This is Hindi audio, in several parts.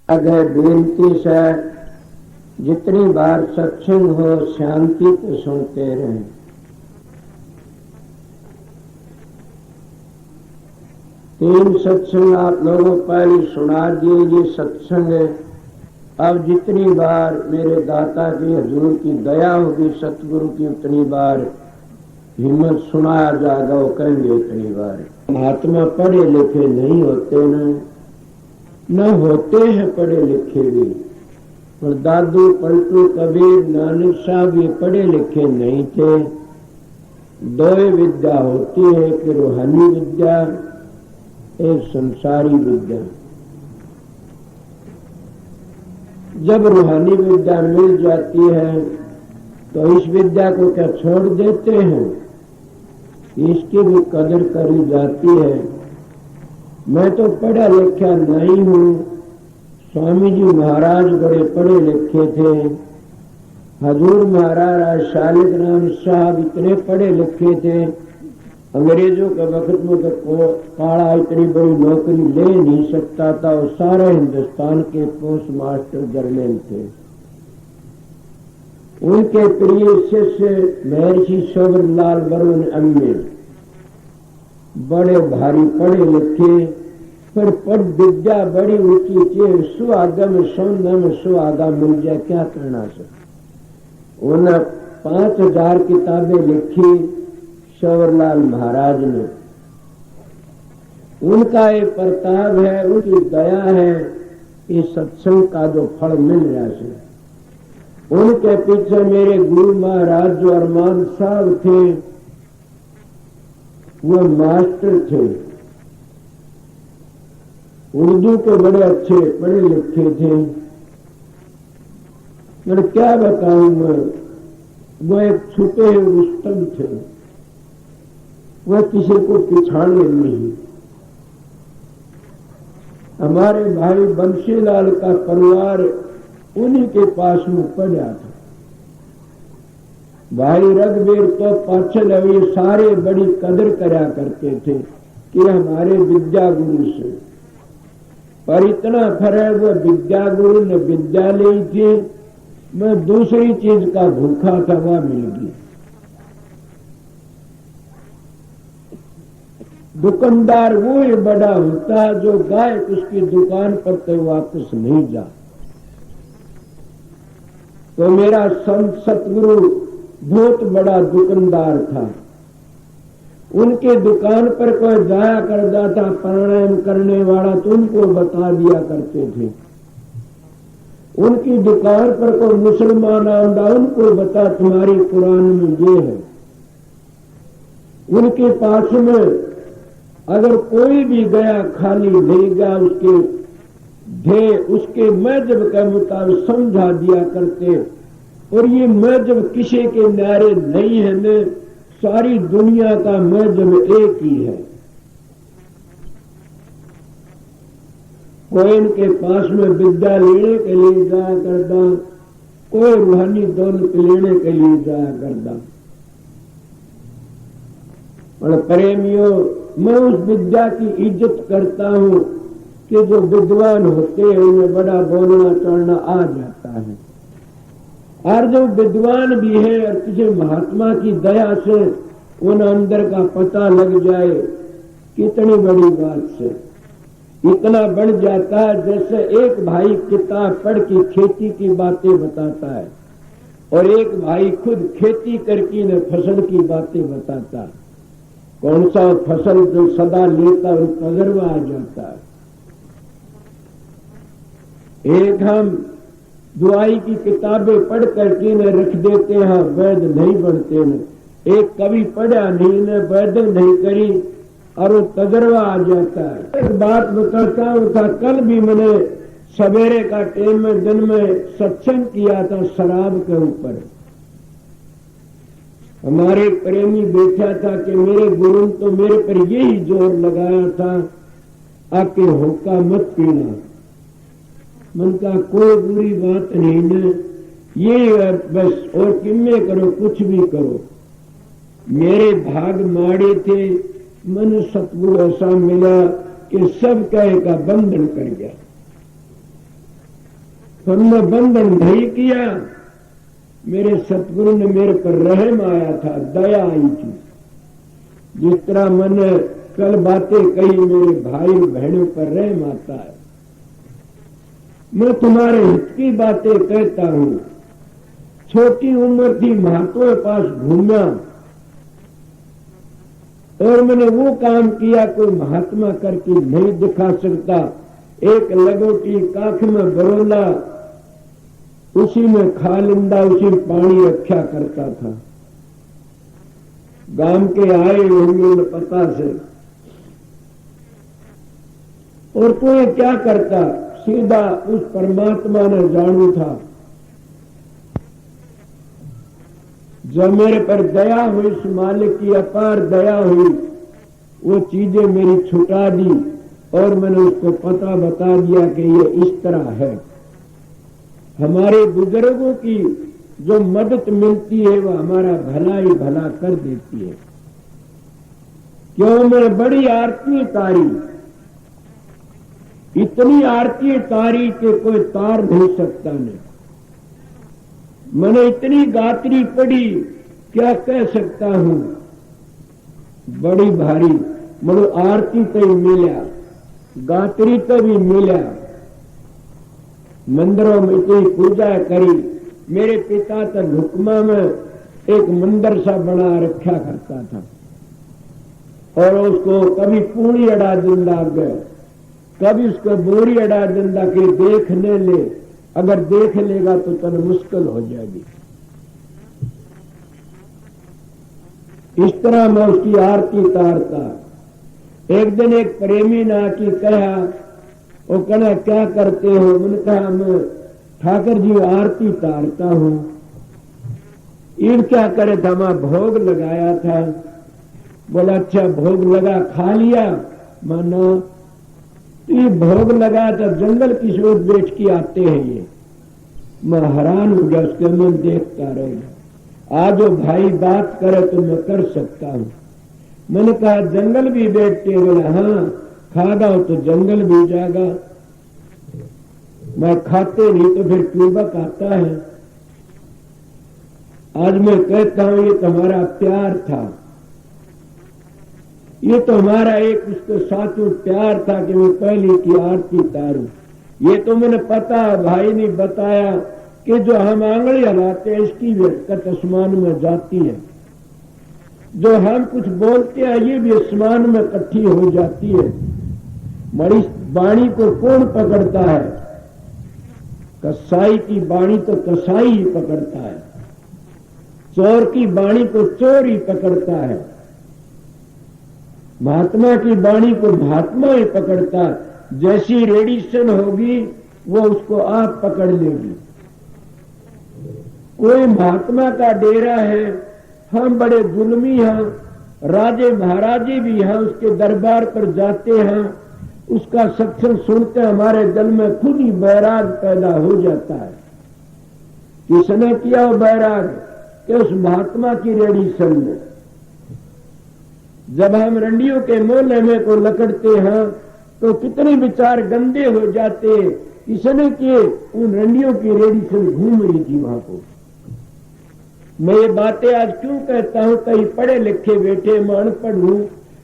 अगर बेनती से जितनी बार सत्संग हो शांति को सुनते रहें। तीन सत्संग आप लोगों पहले सुना दिए। ये सत्संग अब जितनी बार मेरे दाता की हजूर की दया होगी सतगुरु की उतनी बार हिम्मत सुनाया जाएगा। वो कहेंगे उतनी बार। महात्मा पढ़े लिखे नहीं होते न होते हैं पढ़े लिखे भी। और दादू पलटू कबीर नानक साहब ये पढ़े लिखे नहीं थे। दो विद्या होती है, एक रूहानी विद्या एक संसारी विद्या। जब रूहानी विद्या मिल जाती है तो इस विद्या को क्या छोड़ देते हैं? इसकी भी कदर करी जाती है। मैं तो पढ़ा लिखा नहीं हूँ। स्वामी जी महाराज बड़े पढ़े लिखे थे। हजूर महाराज शालिक राम साहब इतने पढ़े लिखे थे। अंग्रेजों के वक्त में तो काला इतनी बड़ी नौकरी ले नहीं सकता था। और सारे हिंदुस्तान के पोस्ट मास्टर जनरल थे। उनके प्रिय शिष्य महर्षि शोभरलाल बरुण अम्मे बड़े भारी पढ़े लिखे, पर पढ़ विद्या बड़ी ऊंची चीज। सुआगम सौनम सुआगा मिल जाए क्या करना सके। उन्हें 5000 किताबें लिखी शोभरलाल महाराज ने। उनका एक प्रताप है, उनकी दया है। इस सत्संग का जो फल मिल रहा है, उनके पीछे मेरे गुरु महाराज जो अरमान साहब थे वो मास्टर थे। उर्दू के बड़े अच्छे पढ़े लिखे थे। मैं क्या बताऊं मैं, वो एक छुपे रुस्तम थे। वह किसी को पिछाड़े नहीं। हमारे भाई बंशीलाल का परिवार उन्हीं के पास में पड़ा था। भाई रघुवीर तो पाछल अभी सारे बड़ी कदर करा करते थे कि हमारे विद्या गुरु से। पर इतना फर्क, वो विद्या गुरु ने विद्या ली थी, मैं दूसरी चीज का भूखा था, वह मिल गई। दुकानदार वो ही बड़ा होता है जो गाय उसकी दुकान पर तो वापस नहीं जा। तो मेरा संत सतगुरु बहुत बड़ा दुकानदार था। उनके दुकान पर कोई जाया करता था प्राणायाम करने वाला तो उनको बता दिया करते थे। उनकी दुकान पर कोई मुसलमान आंदा उनको बता तुम्हारी कुरान में ये है। उनके पास में अगर कोई भी गया खाली नहीं गया, उसके मजहब के मुताबिक समझा दिया करते। और ये मजहब किसी के नारे नहीं है न, सारी दुनिया का मजहब एक ही है। कोई इनके पास में विद्या लेने के लिए जाया करता, कोई रूहानी दौलत लेने के लिए जाया करता। और प्रेमियों, मैं उस विद्या की इज्जत करता हूं कि जो विद्वान होते हैं उन्हें बड़ा बोलना चढ़ना आ जाता है। और जो विद्वान भी है और किसी महात्मा की दया से उन अंदर का पता लग जाए, कितनी बड़ी बात से इतना बढ़ जाता है। जैसे एक भाई किताब पढ़ के खेती की बातें बताता है और एक भाई खुद खेती करके न फसल की बातें बताता है। कौन सा फसल जो सदा लेता है तजर्बा आ जाता है। एक हम दुआई की किताबें पढ़ करके न रख देते हैं, वैद नहीं बनते न। एक कभी पढ़ा नहीं न वैद नहीं करी और वो तजर्बा आ जाता है। एक बात बताता हूँ था, कल भी मैंने सवेरे का टाइम में दिन में सत्संग किया था शराब के ऊपर। हमारे प्रेमी बैठा था कि मेरे गुरु तो मेरे पर यही जोर लगाया था आपके होका मत पीना। मन का कोई बुरी बात नहीं न, ये बस और किम्मे करो कुछ भी करो। मेरे भाग माड़े थे, मन सतगुरु ऐसा मिला कि सब कहे का बंधन कर गया। हमने बंधन नहीं किया। मेरे सतगुरु ने मेरे पर रहम आया था, दया आई थी। जिस तरह मैंने कल बातें कही, मेरे भाई बहनों पर रहम आता है। मैं तुम्हारे हित की बातें कहता हूं। छोटी उम्र थी, महात्मा के पास घूमा और मैंने वो काम किया कोई महात्मा करके नहीं दिखा सकता। एक लगोटी काख में बरोला, उसी में खा लिंदा, उसी में पानी रखा करता था। गांव के आए होंगे पता से, और कोई क्या करता, सीधा उस परमात्मा ने जानू था। जब मेरे पर दया हुई, उस मालिक की अपार दया हुई, वो चीजें मेरी छुटा दी और मैंने उसको पता बता दिया कि ये इस तरह है। हमारे बुजुर्गों की जो मदद मिलती है वो हमारा भला ही भला कर देती है। क्यों? मैंने बड़ी आरती तारी, इतनी आरती तारी के कोई तार नहीं सकता नहीं। मैंने इतनी गात्री पढ़ी, क्या कह सकता हूं, बड़ी भारी। मनो आरती तो मिला, गात्री तो भी मिला, मंदिरों में इतनी पूजा करी। मेरे पिता तक हुक्मा में एक मंदिर सा बना रखा करता था और उसको कभी पूरी अड़ा दिंदा गए, कभी उसको बोरी अड़ा दिंदा कि देखने ले, अगर देख लेगा तो तन मुश्किल हो जाएगी। इस तरह मैं उसकी आरती तारता। एक दिन एक प्रेमी ने आके कहा, वो कहना क्या करते हो? मैंने कहा मैं ठाकर जी आरती तारता हूं। ईद क्या करे था? मैं भोग लगाया था। बोला अच्छा भोग लगा, खा लिया? मानो ये भोग लगा तो जंगल की ओर बैठ के आते हैं ये। मैं हैरान हो गया, उसके मन देखता रह गया। आज वो भाई बात करे तो मैं कर सकता हूं। मैंने कहा जंगल भी बैठते? बोला हाँ, खागा हो तो जंगल भी जागा। मैं खाते नहीं तो फिर पीबक आता है। आज मैं कहता हूं ये तुम्हारा प्यार था, ये तो हमारा एक उसके साथ प्यार था कि मैं पहले की आरती तारूं। ये तो मैंने पता, भाई ने बताया कि जो हम आंगली हलाते हैं इसकी बरकत आसमान में जाती है। जो हम कुछ बोलते हैं ये भी आसमान में इकट्ठी हो जाती है। मरी बाणी को कौन पकड़ता है? कसाई की बाणी तो कसाई ही पकड़ता है, चोर की बाणी को चोर ही पकड़ता है, महात्मा की बाणी को महात्मा ही पकड़ता है। जैसी रेडिएशन होगी वो उसको आप पकड़ लेगी। कोई महात्मा का डेरा है, हम बड़े जुल्मी हैं, राजे महाराजे भी हैं, उसके दरबार पर जाते हैं, उसका सत्संग सुनते हमारे दिल में खुद ही बैराग पैदा हो जाता है। किसने किया वो बैराग? कि उस महात्मा की रेडिएशन में। जब हम रंडियों के मोहल्ले में को लकड़ते हैं तो कितने विचार गंदे हो जाते। किसने किए? उन रंडियों की रेडिएशन घूम रही थी वहां को। मैं ये बातें आज क्यों कहता हूं? कहीं पढ़े लिखे बैठे, मैं अनपढ़ हूं,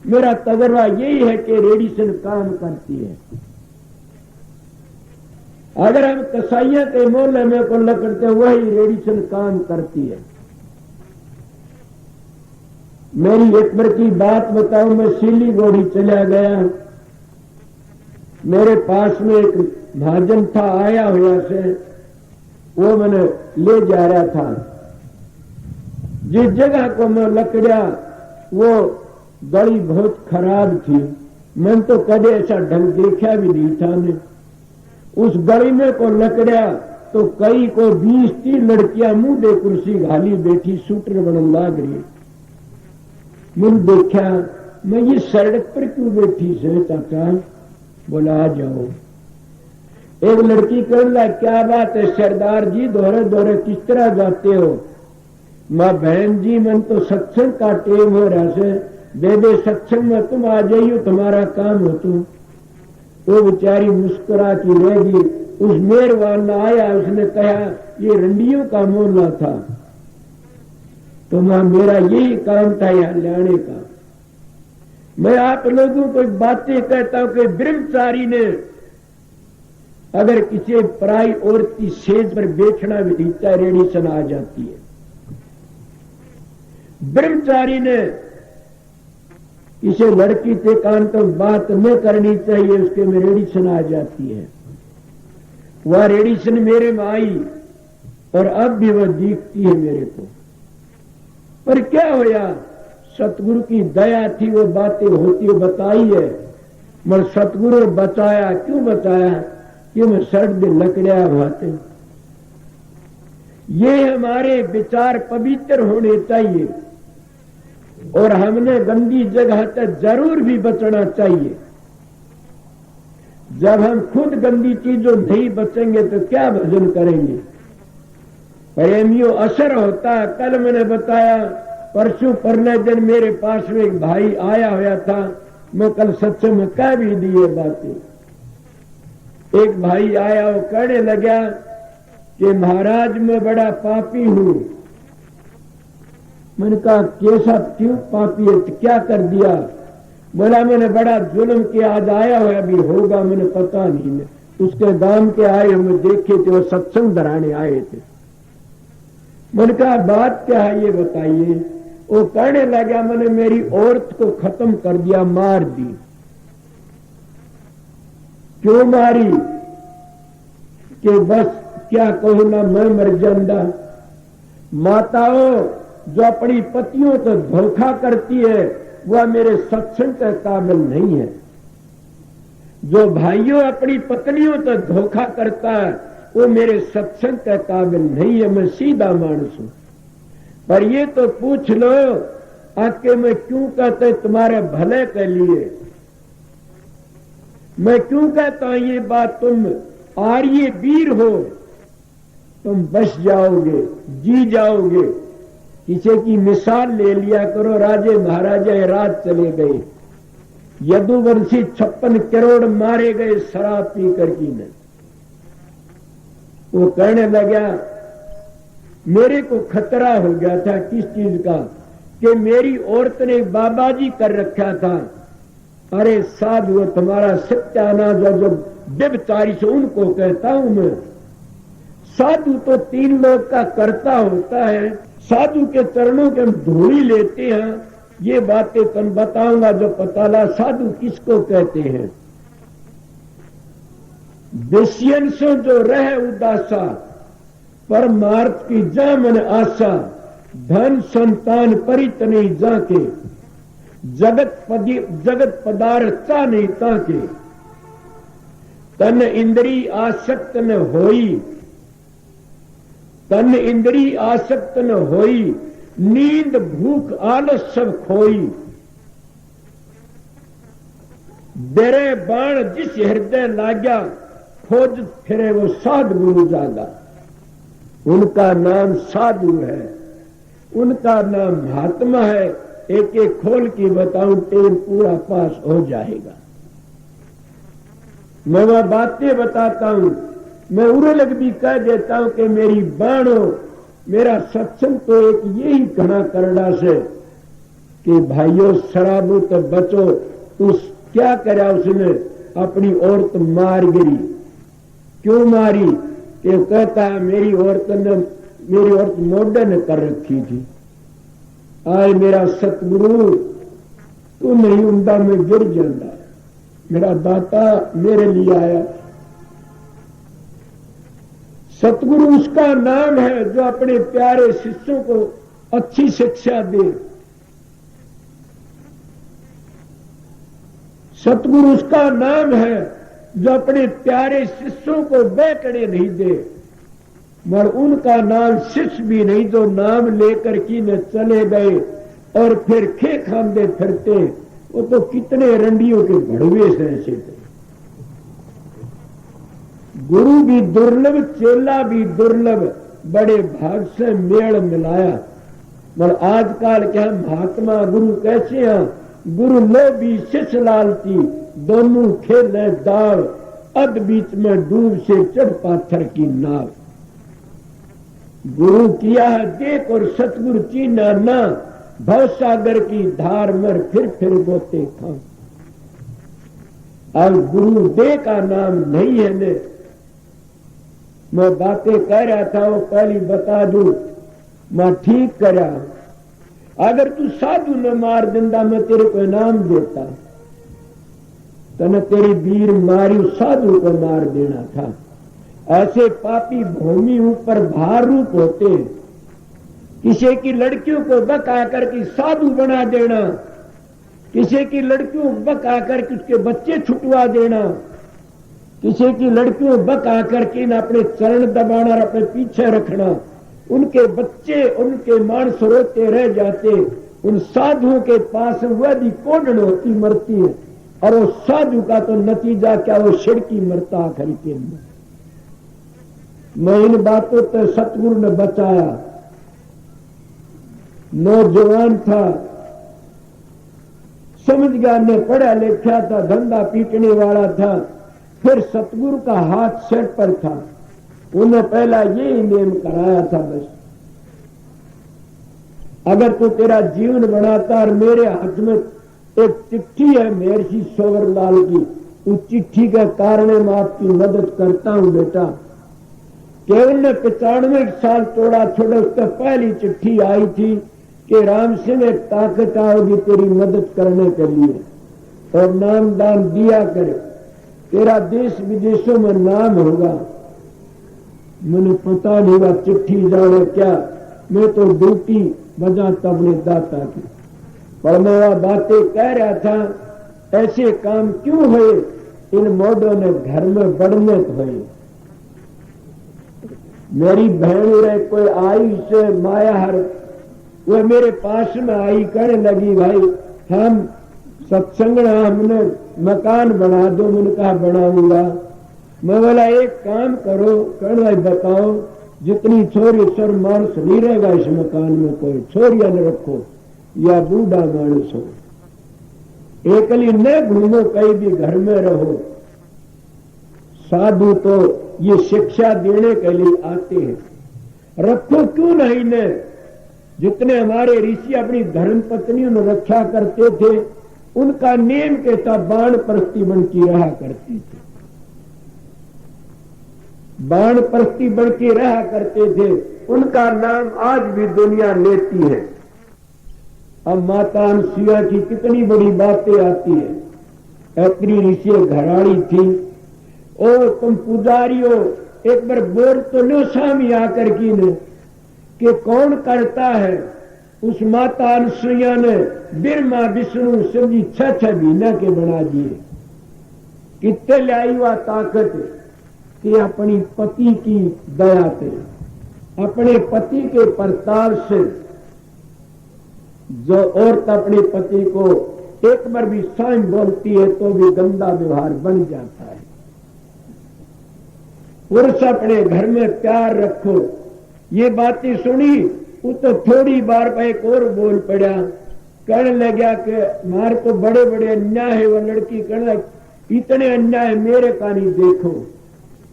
मेरा तजर्बा यही है कि रेडिएशन काम करती है। अगर हम कसाइयों के मोहल्ले में को लकड़ते वही रेडिएशन काम करती है। मेरी एक बार की बात बताऊं, मैं सिलीगुड़ी चला गया। मेरे पास में एक भाजन था आया हुआ से, वो मैंने ले जा रहा था। जिस जगह को मैं लकड़ा, वो गली बहुत खराब थी। मैंने तो कदे ऐसा ढंग देखा भी नहीं था। ने उस गली में को लकड़ा तो कई को 20-30 लड़कियां मुंह दे कुर्सी घाली बैठी, सूटर बन लाग रही। मैंने देखा, मैं ये सड़क पर क्यों बैठी से चाचा? बोला आ जाओ। एक लड़की कहला क्या बात है सरदार जी, दोहरे दोहरे किस तरह जाते हो? मां बहन जी मन तो सत्संग का टेम हो रहा से, दे सत्संग में तुम आ जाइयो, तुम्हारा काम हो। तुम वो बेचारी मुस्कुरा की रहेगी। उस मेहरबान ने आया, उसने कहा ये रंडियों का मोहल्ला था, तो वहां मेरा यही काम था यहां लाने का। मैं आप लोगों को बातें कहता हूं कि ब्रह्मचारी ने अगर किसी पराई औरत की सेज पर बैठना भी दीता है, रेडिएशन आ जाती है। ब्रह्मचारी ने किसी लड़की से कान तो बात न करनी चाहिए, उसके में रेडिएशन आ जाती है। वह रेडिएशन मेरे में आई और अब भी वह दिखती है मेरे को। पर क्या होया, सतगुरु की दया थी, वो बातें होती है बताई है, मगर सतगुरु ने बचाया। क्यों बचाया? कि मैं सर्द लकड़िया भाते। ये हमारे विचार पवित्र होने चाहिए और हमने गंदी जगह तक जरूर भी बचना चाहिए। जब हम खुद गंदी चीजों नहीं बचेंगे तो क्या भजन करेंगे? प्रेमियों, असर होता है। कल मैंने बताया, परसों परले दिन मेरे पास में एक भाई आया हुआ था, मैं कल सत्संग में कह भी दी ये बातें। एक भाई आया, वो कहने लगा कि महाराज मैं बड़ा पापी हूं। मैंने कहा कैसा, क्यों पापी है, क्या कर दिया? बोला मैंने बड़ा जुल्म किया, आज आया हुआ अभी होगा, मैंने पता नहीं। मैं उसके गांव के आए, हमें देखे थे, वो सत्संग धराने आए थे। मैंने कहा बात क्या है ये बताइए। वो कहने लगा मैंने मेरी औरत को खत्म कर दिया, मार दी। क्यों मारी? कि बस क्या कहूं ना, मैं मर जाऊंगा। माताओं जो अपनी पतियों को धोखा करती है वह मेरे सत्संग के काबिल नहीं है। जो भाइयों अपनी पत्नियों को धोखा करता है वो मेरे सत्संग के काबिल नहीं है। मैं सीधा मानुस हूं। पर ये तो पूछ लो आके मैं क्यों कहते तुम्हारे भले के लिए। मैं क्यों कहता हूं ये बात, तुम आर्य वीर हो, तुम बच जाओगे, जी जाओगे। किसी की मिसाल ले लिया करो, राजे महाराजा राज चले गए, यदुवंशी 56 करोड़ मारे गए शराब पी कर की ने। वो कहने लगा मेरे को खतरा हो गया था, किस चीज का? कि मेरी औरत ने बाबाजी कर रखा था। अरे साधु वो तुम्हारा सत्यानाश जो व्यभिचारी से उनको कहता हूं मैं। साधु तो 3 लोग का कर्ता होता है, साधु के चरणों के हम धूली लेते हैं। ये बातें तुम बताऊंगा जो पताला साधु किसको कहते हैं। विषयन से जो रहे उदासा, परमार्थ की जा मन आशा, धन संतान परित नहीं जाके, जगत पदार्थ चा नहीं ताके, तन इंद्री आसक्त न होई, तन इंद्री आसक्त न होई, नींद भूख आलस सब खोई। बेरे बाण जिस हृदय लाग्या, खोज फिरे वो साध गुरु जागा। उनका नाम साधु है, उनका नाम महात्मा है। एक एक खोल की बताऊं तेल पूरा पास हो जाएगा। मैं वह बातें बताता हूं, मैं उड़लग भी कह देता हूं कि मेरी बाणो, मेरा सत्संग तो एक यही घना करड़ा से कि भाइयों शराबों तो बचो। उस क्या करा उसने, अपनी औरत मार गिरी। क्यों मारी? कि कहता है मेरी औरत मॉडर्न कर रखी थी। आए मेरा सतगुरु तू नहीं उमदा में गिर जाता, मेरा दाता मेरे लिए आया। सतगुरु उसका नाम है जो अपने प्यारे शिष्यों को अच्छी शिक्षा दे। सतगुरु उसका नाम है जो अपने प्यारे शिष्यों को बेकड़े नहीं दे। मगर उनका नाम शिष्य भी नहीं जो नाम लेकर की न चले गए और फिर खे खांदे फिरते। वो तो कितने रंडियों के भड़वे से ऐसे थे। गुरु भी दुर्लभ, चेला भी दुर्लभ, बड़े भाग से मेल मिलाया। मगर आजकल क्या महात्मा गुरु कैसे हैं? गुरु लोभी शिष्य लालची, दोनों खेले दाल। अध बीच में डूब से चढ़ पाथर की नाव। गुरु किया है देख और सतगुरु चीना ना, भव सागर की धार मर फिर गोते खा। अब गुरु दे का नाम नहीं है ने मैं बातें कह रहा था वो पहली बता दू, मैं ठीक करा। अगर तू साधु न मार देंदा मैं तेरे को इनाम देता, तने तेरी वीर मारी साधु को मार देना था। ऐसे पापी भूमि ऊपर भार रूप होते, किसी की लड़कियों को बका करके साधु बना देना, किसी की लड़कियों को बका करके उसके बच्चे छुटवा देना, किसी की लड़कियों को बका करके न अपने चरण दबाना और अपने पीछे रखना, उनके बच्चे उनके मानस रोते रह जाते। उन साधुओं के पास वह भी कोडन होती मरती है, और वो साधु का तो नतीजा क्या, वो छिड़की मरता आखिर के अंदर। मैं इन बातों पर सतगुरु ने बचाया। नौजवान था, समझ गया, ने पढ़ा लिखा था, धंधा पीटने वाला था, फिर सतगुरु का हाथ सिर पर था। उन्हें पहला यही नियम कराया था, बस अगर तू तेरा जीवन बनाता, और मेरे हाथ में एक चिट्ठी है महर्षि सोवरलाल की, उस चिट्ठी के कारण मैं आपकी मदद करता हूं बेटा। केवल ने 95 साल तोड़ा छोड़ा, उसका पहली चिट्ठी आई थी कि राम सिंह एक ताकत आओगी तेरी मदद करने के लिए, और नाम दान दिया करे, तेरा देश विदेशों में नाम होगा। मैंने पता नहीं वह चिट्ठी जाने क्या, मैं तो ड्यूटी बजाता अपने दाता की, पर मैं वह बातें कह रहा था। ऐसे काम क्यों हुए, इन मोडों ने घर में बढ़ने हुए। मेरी बहन रे कोई आई से माया हर, वह मेरे पास में आई, कहने लगी भाई हम सत्संग हमने मकान बना दो। मैंने कहा बनाऊंगा। मैं बोला एक काम करो, कहने भाई बताओ, जितनी छोरी सर मानस नहीं रहेगा इस मकान में, कोई छोरिया न रखो या बूढ़ा मानस हो, एकली न घूमो, कहीं भी घर में रहो। साधु तो ये शिक्षा देने के लिए आते हैं, रखो क्यों नहीं ने। जितने हमारे ऋषि अपनी धर्म पत्नियों ने रक्षा करते थे, उनका नेम के था बाण प्रस्ती बन की रहा करती थी, बाण प्रस्ती बन के रहा करते थे। उनका नाम आज भी दुनिया लेती है। अब माता अनुसुईया की कितनी बड़ी बातें आती है। अत्रि ऋषि घराड़ी थी, और तुम पुजारियों एक बार बोल तो लो स्वामी आकर की ने कि कौन करता है। उस माता अनुसुईया ने ब्रह्मा विष्णु शिव जी 6 महीना के बना दिए। कितने लाई हुआ ताकत कि अपनी पति की दया से, अपने पति के प्रताप से, जो औरत अपने पति को एक बार भी साइन बोलती है तो भी गंदा व्यवहार बन जाता है। पुरुष अपने घर में प्यार रखो। ये बातें सुनी, वो तो थोड़ी बार पर एक और बोल पड़ा, कहने लगा कि मार तो बड़े बड़े अन्याय है। वह लड़की कहने इतने अन्याय मेरे का नहीं देखो।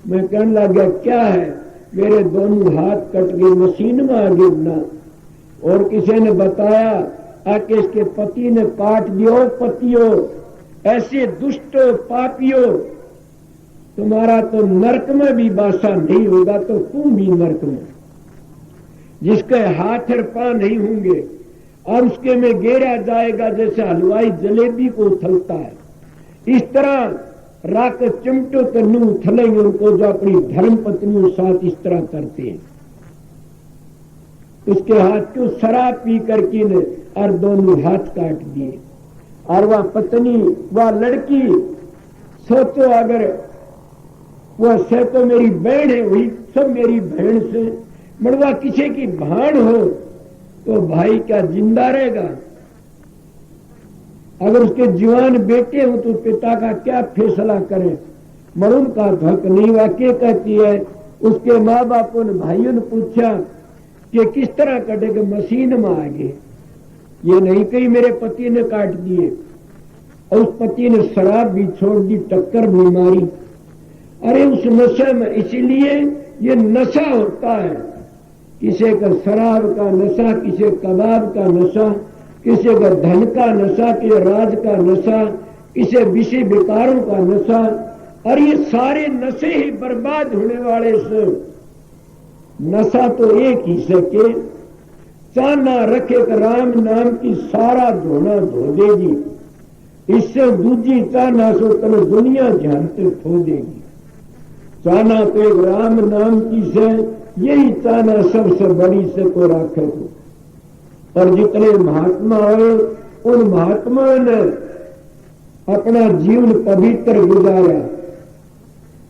मैं कहने लगा क्या है, मेरे दोनों हाथ कट गए, मशीन में आ गिरना। और किसी ने बताया आके इसके पति ने काट दियो। पतियों ऐसे दुष्टो पापियों, तुम्हारा तो नरक में भी बासा नहीं होगा, तो तुम भी नरक में। जिसके हाथ और पांव नहीं होंगे और उसके में गिरा जाएगा जैसे हलवाई जलेबी को उथलता है, इस तरह राख चिमटो तो नू उथलेंगे उनको जो अपनी धर्म पत्नियों साथ इस तरह करते हैं। उसके हाथ क्यों शराब पी करके ने और दोनों हाथ काट दिए। और वह पत्नी, वह लड़की, सोचो अगर वह से तो मेरी बहन है, वही सब मेरी बहन से, मड़वा किसी की भाण हो तो भाई क्या जिंदा रहेगा। अगर उसके जवान बेटे हो तो पिता का क्या फैसला करें। मरुन का हक नहीं। वाक्य कहती है, उसके माँ बापों ने, भाइयों ने पूछा कि किस तरह कटेगा, मशीन में आ गए। ये नहीं कही मेरे पति ने काट दिए। और उस पति ने शराब भी छोड़ दी, टक्कर भी मारी। अरे उस नशे में इसलिए ये नशा होता है, किसी का शराब का नशा, किसी कबाब का नशा, किसी का धन का नशा, किसी राज का नशा, किसी विषय विकारों का नशा। और ये सारे नशे ही बर्बाद होने वाले से। नशा तो एक ही सके, चाना रखे कि राम नाम की सारा धोना धो देगी, इससे दूजी चाना सो तने दुनिया जानते खो देगी। चाना तो एक राम नाम की से, यही चाना सबसे बड़ी से को राखे तो। और जितने महात्मा हुए उन महात्माओं ने अपना जीवन पवित्र गुजारा।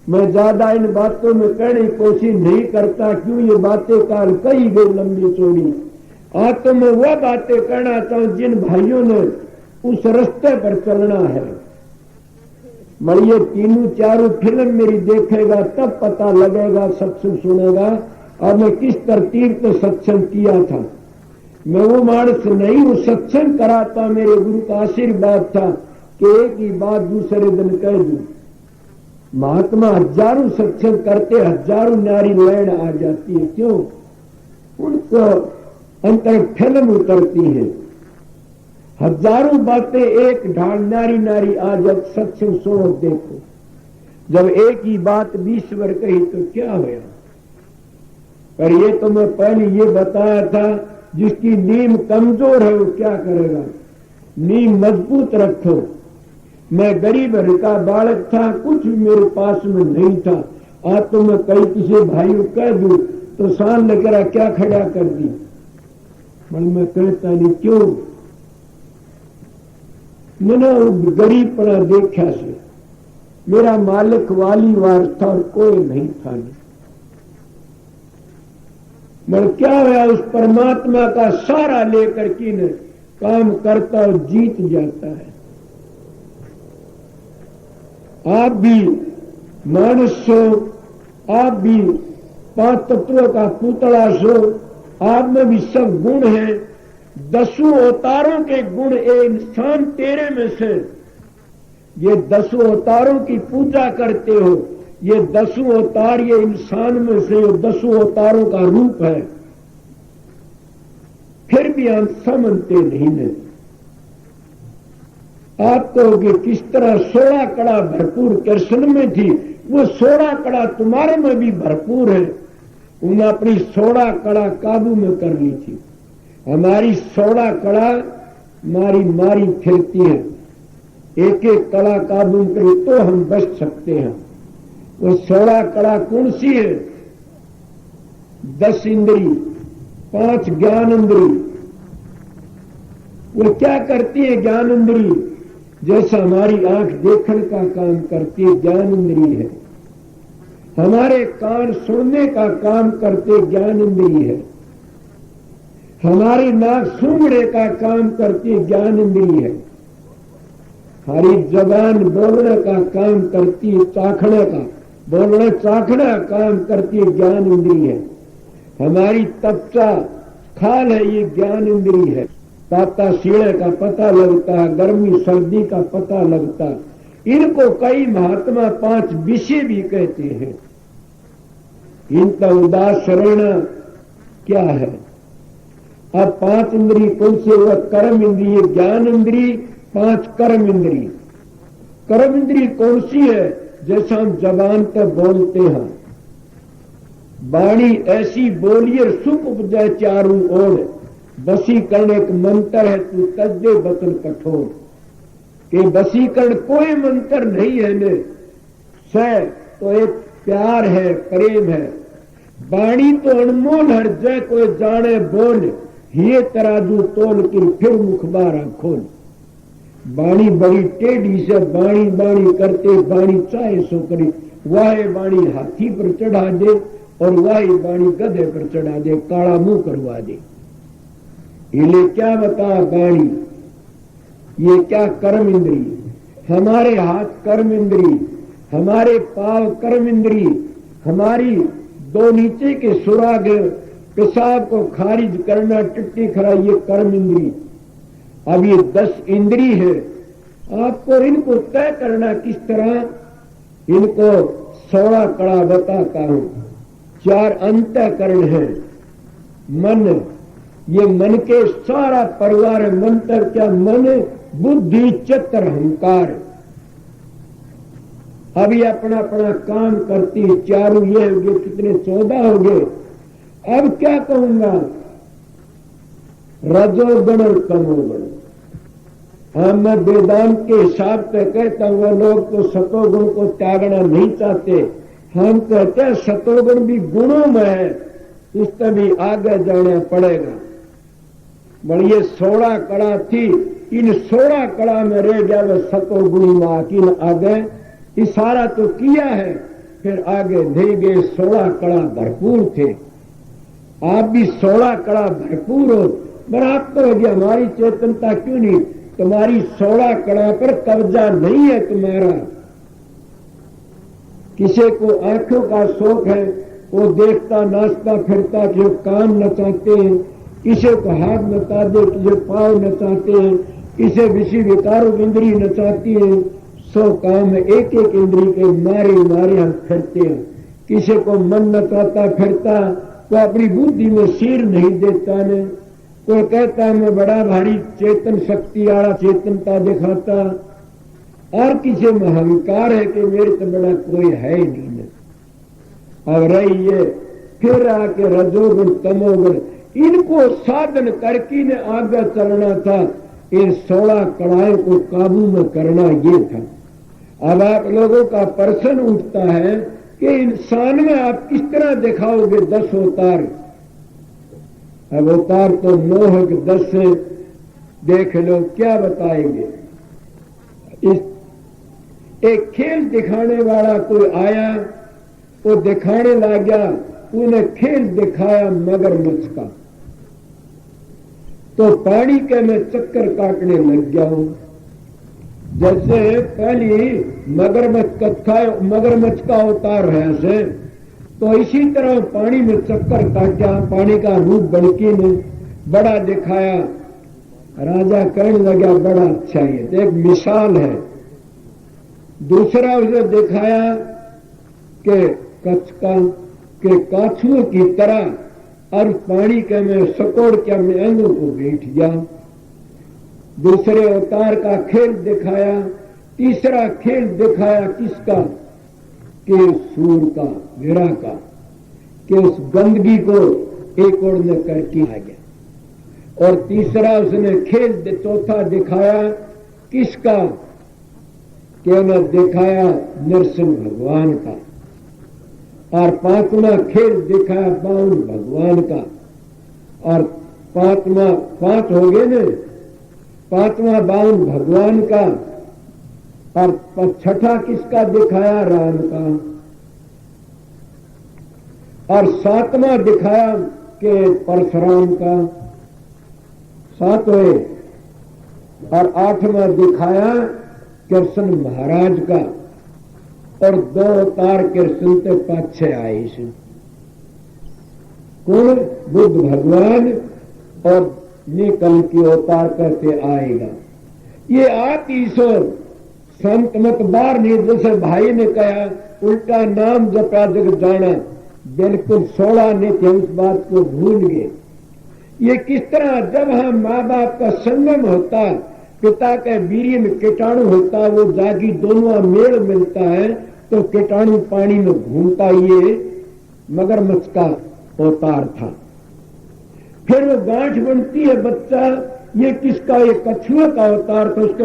मैं ज्यादा इन बातों में कहने की कोशिश नहीं करता, क्यों ये बातें काल कही गई लंबी चौड़ी। आज तो मैं वह बातें कहना चाहूं जिन भाइयों ने उस रास्ते पर चलना है। मरिए तीनों चारों फिल्म मेरी देखेगा तब पता लगेगा, सत्संग सुनेगा और मैं किस तरतीब से सत्संग किया था। मैं वो मानस नहीं हूं, सत्संग कराता मेरे गुरु का आशीर्वाद था कि एक ही बात दूसरे दिन कह दूं। महात्मा हजारों सत्संग करते, हजारों नारी लैन आ जाती है, क्यों? उनको अंतर फिल्म उतरती है। हजारों बातें एक ढाल नारी नारी आ जब सत्संग सुनो देखो। जब एक ही बात 20 बार कही तो क्या होया? पर ये तो मैं पहले ये बताया था, जिसकी नींव कमजोर है वो क्या करेगा? नींव मजबूत रखो। मैं गरीब घर का बालक था, कुछ भी मेरे पास में नहीं था। आज तो मैं कई किसी भाई को कह दूं तो शान लेकर क्या खड़ा कर दी। मैं कहता नहीं, क्यों? मैंने गरीबपना देखा से, मेरा मालिक वाली वार था और कोई नहीं था। मैं क्या हुआ? उस परमात्मा का सारा लेकर के न काम करता और जीत जाता है। आप भी मानस हो, आप भी 5 तत्वों का पुतला सो, आप में भी सब गुण हैं। 10 अवतारों के गुण ए इंसान तेरे में से। ये 10 अवतारों की पूजा करते हो, ये 10 अवतार ये इंसान में से, ये 10 अवतारों का रूप है। फिर भी हम समझते नहीं है। आप कहोगे किस तरह 16 कड़ा भरपूर कृष्ण में थी, वो 16 कड़ा तुम्हारे में भी भरपूर है। उन्हें अपनी 16 कड़ा काबू में कर ली थी। हमारी 16 कड़ा मारी मारी फिरती है। एक एक कड़ा काबू करे तो हम बच सकते हैं। वो 16 कड़ा कौन सी है? 10 इंद्री, 5 ज्ञान इंद्री। वो क्या करती है ज्ञान इंद्री? जैसा हमारी आंख देखने का काम करती है, ज्ञान इंद्री है। हमारे कान सुनने का काम करते, ज्ञान इंद्री है। हमारी नाक सूंघने का काम करती, ज्ञान इंद्री है। हमारी जबान बोलने का काम करती है, चाखने का बोलने चाखने का काम करती है, ज्ञान इंद्री है। हमारी तपचा खाल है, ये ज्ञान इंद्री है। ताता सीढ़े का पता लगता, गर्मी सर्दी का पता लगता। इनको कई महात्मा 5 विषय भी कहते हैं। इनका उदाहरण क्या है? अब 5 इंद्री कौन से? वह कर्म इंद्रिय, ज्ञान इंद्री, 5 कर्म इंद्री। कर्म इंद्री कौन सी है? जैसा हम जबान पर बोलते हैं, वाणी ऐसी बोलिए सुख उपजाए चारों ओर। वशीकरण एक मंत्र है, तू तज्जे बचन कठोर। कि वशीकरण कोई मंत्र नहीं है ने, से तो एक प्यार है, प्रेम है। वाणी तो अनमोल हर जय कोई जाने बोल, ये तराजू तोल की फिर मुखबारा खोल। वाणी बड़ी टेढ़ी से बाणी बाणी करते, वाणी चाहे सो करे। वाहे वाणी हाथी पर चढ़ा दे और वाही वाणी गधे पर चढ़ा दे, काला मुंह करवा दे। इन्हें क्या बता वाणी? ये क्या कर्म इंद्री? हमारे हाथ कर्म इंद्री, हमारे पाव कर्म इंद्री, हमारी 2 नीचे के सुराग पेशाब को खारिज करना, टिट्टी खरा, ये कर्म इंद्री। अब ये 10 इंद्री है। आपको इनको तय करना किस तरह? इनको 16 कड़ा बताता हूं। 4 अंतःकरण है। मन, ये मन के सारा परिवार है। मन तक क्या? मन, बुद्धि, चित्त, अहंकार। अभी अपना अपना काम करती, चारों ये हो गए, कितने 14 हो गए। अब क्या कहूंगा? रजोगुण और तमोगुण। हम मैं वेदांत के हिसाब से कहता हूं, वह लोग तो सतोगुण को त्यागना नहीं चाहते। हम कहते हैं सतोगुण भी गुणों में है, इससे भी आगे जाना पड़ेगा। बड़ी ये 16 कड़ा थी, इन 16 कड़ा में रह गया वह सतोगुणी में आकिन आगे इशारा तो किया है, फिर आगे नहीं गए। 16 कड़ा भरपूर थे। आप भी 16 कड़ा भरपूर हो, बराबर हो गया। हमारी चेतनता क्यों नहीं? तुम्हारी 16 कड़ा पर कब्जा नहीं है तुम्हारा। किसी को आंखों का शौक है, वो देखता नाचता फिरता, जो कान नचाते हैं, किसी को हाथ नचा दे, किसी पांव नचाते हैं, किसी विषय विकारों की इंद्री नचाती है। 100 काम है, एक एक इंद्री के मारे मारे हम फिरते हैं। किसी को मन नचाता फिरता, तो अपनी बुद्धि में सिर नहीं देता ने, कोई कहता मैं बड़ा भारी चेतन शक्ति वाला चेतनता दिखाता, और किसी में अहंकार है कि मेरे तो बड़ा कोई है ही नहीं। अब रही ये फिर आके रजोगुण तमोगुण, इनको साधन करके ने आगे चलना था। इन 16 कड़ाओं को काबू में करना ये था। अब आप लोगों का प्रश्न उठता है कि इंसान में आप किस तरह दिखाओगे 10 अवतार? अब अवतार तो 9 है कि 10 से देख लो, क्या बताएंगे? इस एक खेल दिखाने वाला कोई आया, वो दिखाने लग गया, उन्हें खेल दिखाया मगरमच्छ का, तो पानी के मैं चक्कर काटने लग गया हूं। जैसे पहली मगरमच्छ का अवतार है ऐसे, तो इसी तरह पानी में चक्कर काटा, पानी का रूप बनके ने बड़ा दिखाया। राजा कहने लगा बड़ा अच्छा है, तो एक मिसाल है। दूसरा उसे दिखाया कि कचका के काछुओं की तरह और पानी के में सकोड़ के अपने अंगों को बैठ गया। दूसरे अवतार का खेल दिखाया। तीसरा खेल दिखाया किसका? कि सूर का, वीरा का, कि उस गंदगी को एक ओर ने करके आ गया। और तीसरा उसने खेल चौथा दिखाया किसका? कि उन्हें दिखाया नरसिंह भगवान का। और 5वां खेल दिखाया बाउन भगवान का। और 5 हो गए न, 5वां बाउन भगवान का। और 6ठा किसका दिखाया? राम का। और 7वां दिखाया कि परशुराम का, 7 हुए। और 8वां दिखाया कृष्ण महाराज का। और 2 अवतार कृष्ण के पाछे आए इसमें। कौन? बुद्ध भगवान और कल की अवतार कहते आएगा। ये आप ईश्वर संत मत बाहर नहीं, जैसे भाई ने कहा उल्टा नाम जपा जग जाना, बिल्कुल 16 ने थे, उस बात को भूल गए। ये किस तरह? जब हम माँ बाप का संगम होता, पिता के वीर्य में कीटाणु होता, वो जागी दोनों मेल मिलता है, तो कीटाणु पानी में घूमता। ये मगरमच्छ का अवतार था। फिर वो गांठ बनती है बच्चा, ये किसका? ये कछुए का अवतार था। उसके